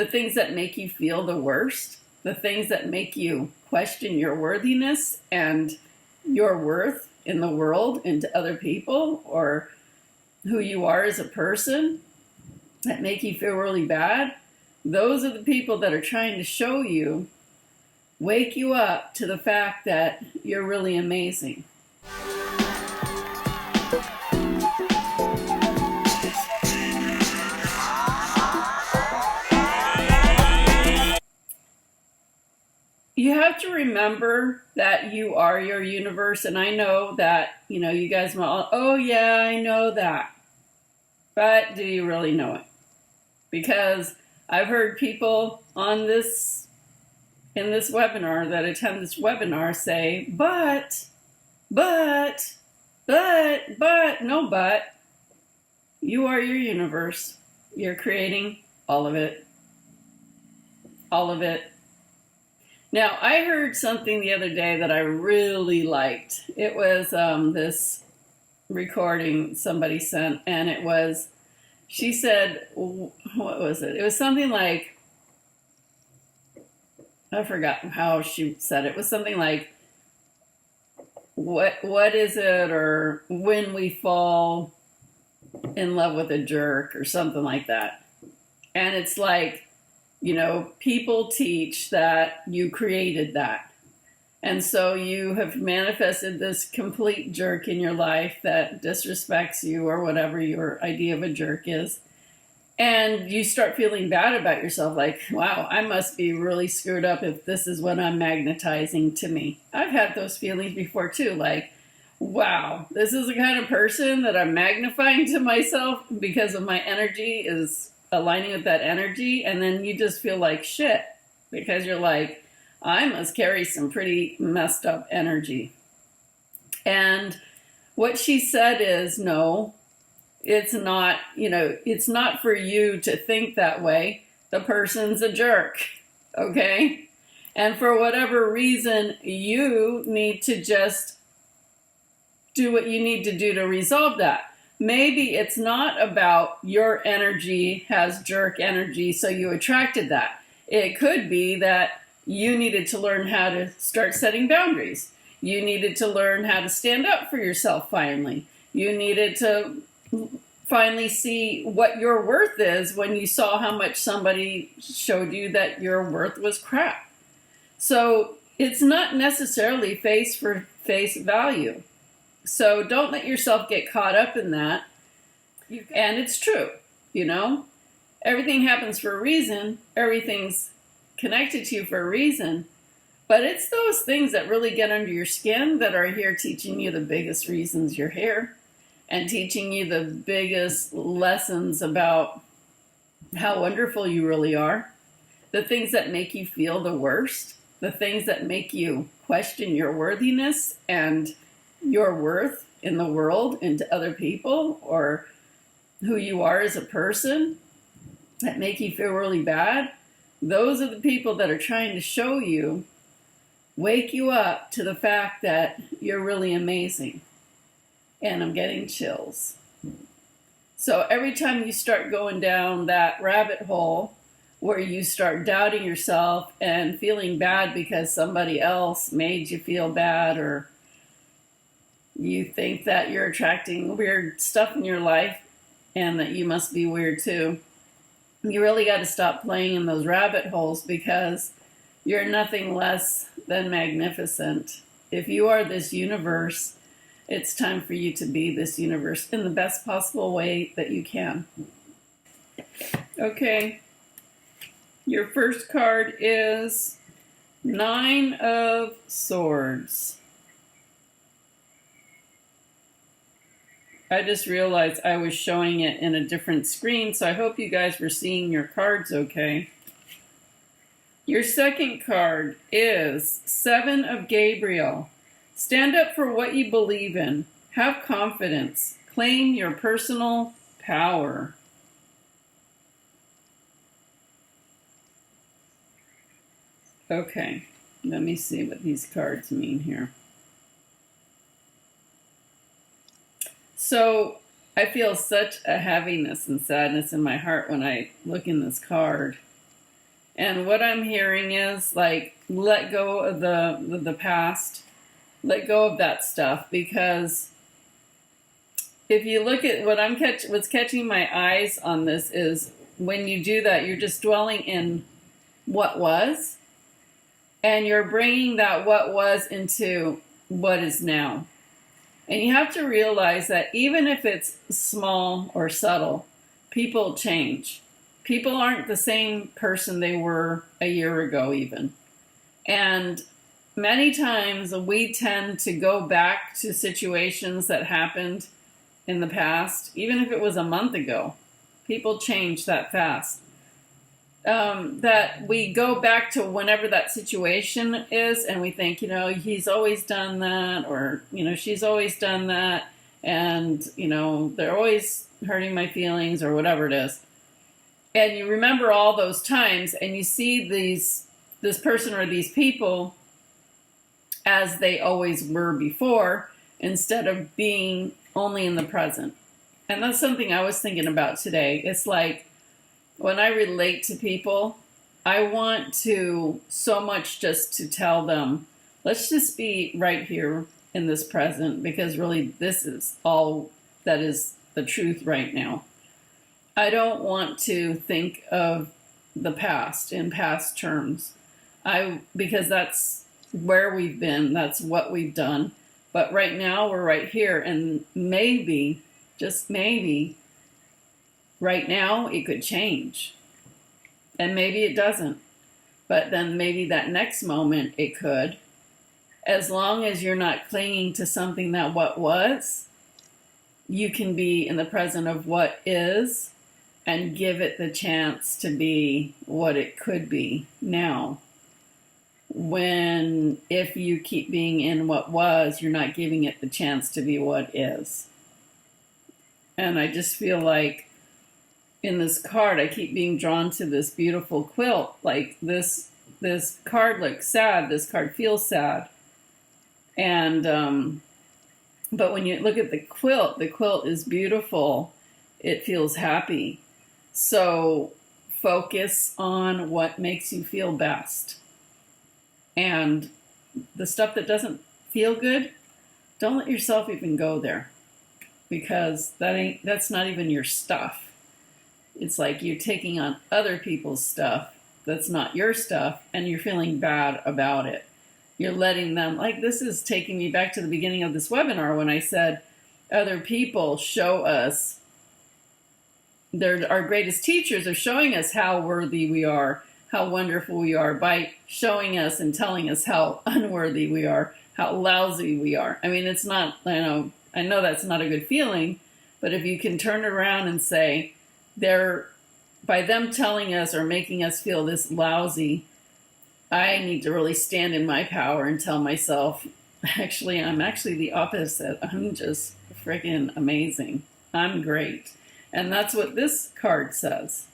the things that make you feel the worst, the things that make you question your worthiness and your worth in the world and to other people, or who you are as a person, that make you feel really bad, those are the people that are trying to show you, wake you up to the fact that you're really amazing. You have to remember that you are your universe, and I know that, you guys might, oh yeah, I know that. But do you really know it? Because I've heard people in this webinar that attend this webinar say, but, no but. You are your universe. You're creating all of it. All of it. Now, I heard something the other day that I really liked. It was this recording somebody sent, and she said, what was it? It was something like, I forgot how she said it. It was something like, what is it, or when we fall in love with a jerk, or something like that. And it's like, people teach that you created that. And so you have manifested this complete jerk in your life that disrespects you, or whatever your idea of a jerk is. And you start feeling bad about yourself, like, wow, I must be really screwed up if this is what I'm magnetizing to me. I've had those feelings before too, like, wow, this is the kind of person that I'm magnifying to myself because of my energy is aligning with that energy. And then you just feel like shit because you're like, I must carry some pretty messed up energy. And what she said is, no, it's not, it's not for you to think that way. The person's a jerk, okay? And for whatever reason, you need to just do what you need to do to resolve that. Maybe it's not about your energy has jerk energy, so you attracted that. It could be that you needed to learn how to start setting boundaries. You needed to learn how to stand up for yourself finally. You needed to finally see what your worth is when you saw how much somebody showed you that your worth was crap. So it's not necessarily face for face value. So don't let yourself get caught up in that. And it's true, Everything happens for a reason. Everything's connected to you for a reason. But it's those things that really get under your skin that are here teaching you the biggest reasons you're here. And teaching you the biggest lessons about how wonderful you really are. The things that make you feel the worst. The things that make you question your worthiness and your worth in the world and to other people, or who you are as a person, that make you feel really bad. Those are the people that are trying to show you, wake you up to the fact that you're really amazing. And I'm getting chills. So every time you start going down that rabbit hole where you start doubting yourself and feeling bad because somebody else made you feel bad, or you think that you're attracting weird stuff in your life and that you must be weird too, you really got to stop playing in those rabbit holes, because you're nothing less than magnificent. If you are this universe, it's time for you to be this universe in the best possible way that you can. Okay. Your first card is 9 of Swords. I just realized I was showing it in a different screen, so I hope you guys were seeing your cards okay. Your second card is 7 of Gabriel. Stand up for what you believe in. Have confidence. Claim your personal power. Okay, let me see what these cards mean here. So I feel such a heaviness and sadness in my heart when I look in this card. And what I'm hearing is like, let go of the past, let go of that stuff, because if you look at what's catching my eyes on this is when you do that, you're just dwelling in what was, and you're bringing that what was into what is now. And you have to realize that even if it's small or subtle, people change. People aren't the same person they were a year ago even. And many times we tend to go back to situations that happened in the past, even if it was a month ago. People change that fast. That we go back to whenever that situation is, and we think, he's always done that, or, she's always done that, and, they're always hurting my feelings, or whatever it is. And you remember all those times, and you see this person or these people as they always were before, instead of being only in the present. And that's something I was thinking about today. It's like, when I relate to people, I want to so much just to tell them, let's just be right here in this present, because really this is all that is the truth right now. I don't want to think of the past in past terms, because that's where we've been, that's what we've done. But right now we're right here, and maybe, just maybe, right now it could change. And maybe it doesn't. But then maybe that next moment it could. As long as you're not clinging to something that what was, you can be in the present of what is and give it the chance to be what it could be now. If you keep being in what was, you're not giving it the chance to be what is. And I just feel like in this card, I keep being drawn to this beautiful quilt. Like this card looks sad. This card feels sad. And, but when you look at the quilt is beautiful. It feels happy. So focus on what makes you feel best. And the stuff that doesn't feel good, don't let yourself even go there, because that's not even your stuff. It's like you're taking on other people's stuff that's not your stuff, and you're feeling bad about it. You're letting them, like, this is taking me back to the beginning of this webinar when I said other people show us, they're our greatest teachers, are showing us how worthy we are, how wonderful we are, by showing us and telling us how unworthy we are, how lousy we are. I mean, it's not, I know that's not a good feeling, but if you can turn around and say, by them telling us or making us feel this lousy, I need to really stand in my power and tell myself, I'm actually the opposite. I'm just freaking amazing. I'm great. And that's what this card says.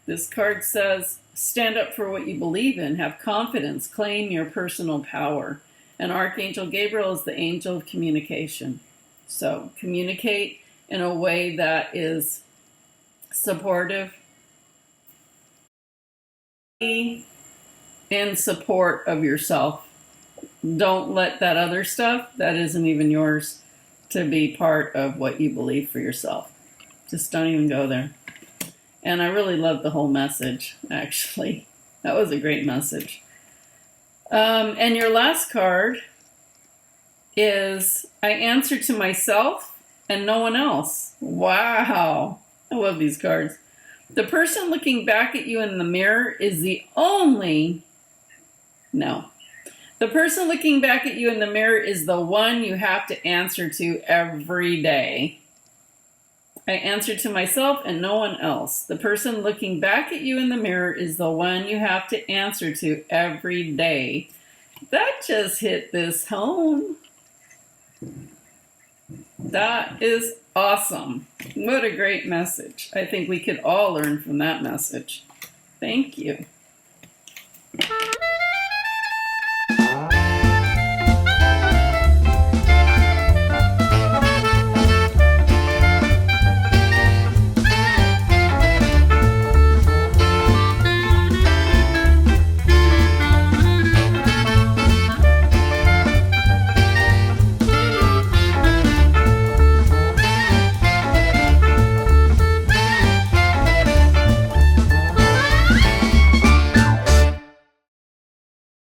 This card says, stand up for what you believe in, have confidence, claim your personal power. And Archangel Gabriel is the angel of communication. So communicate in a way that is supportive, in support of yourself. Don't let that other stuff that isn't even yours to be part of what you believe for yourself. Just don't even go there. And I really loved the whole message, actually. That was a great message. And your last card is, I answer to myself and no one else. Wow. I love these cards. The person looking back at you in the mirror is the person looking back at you in the mirror is the one you have to answer to every day. I answer to myself and no one else. The person looking back at you in the mirror is the one you have to answer to every day. That just hit this home. That is awesome. What a great message. I think we could all learn from that message. Thank you.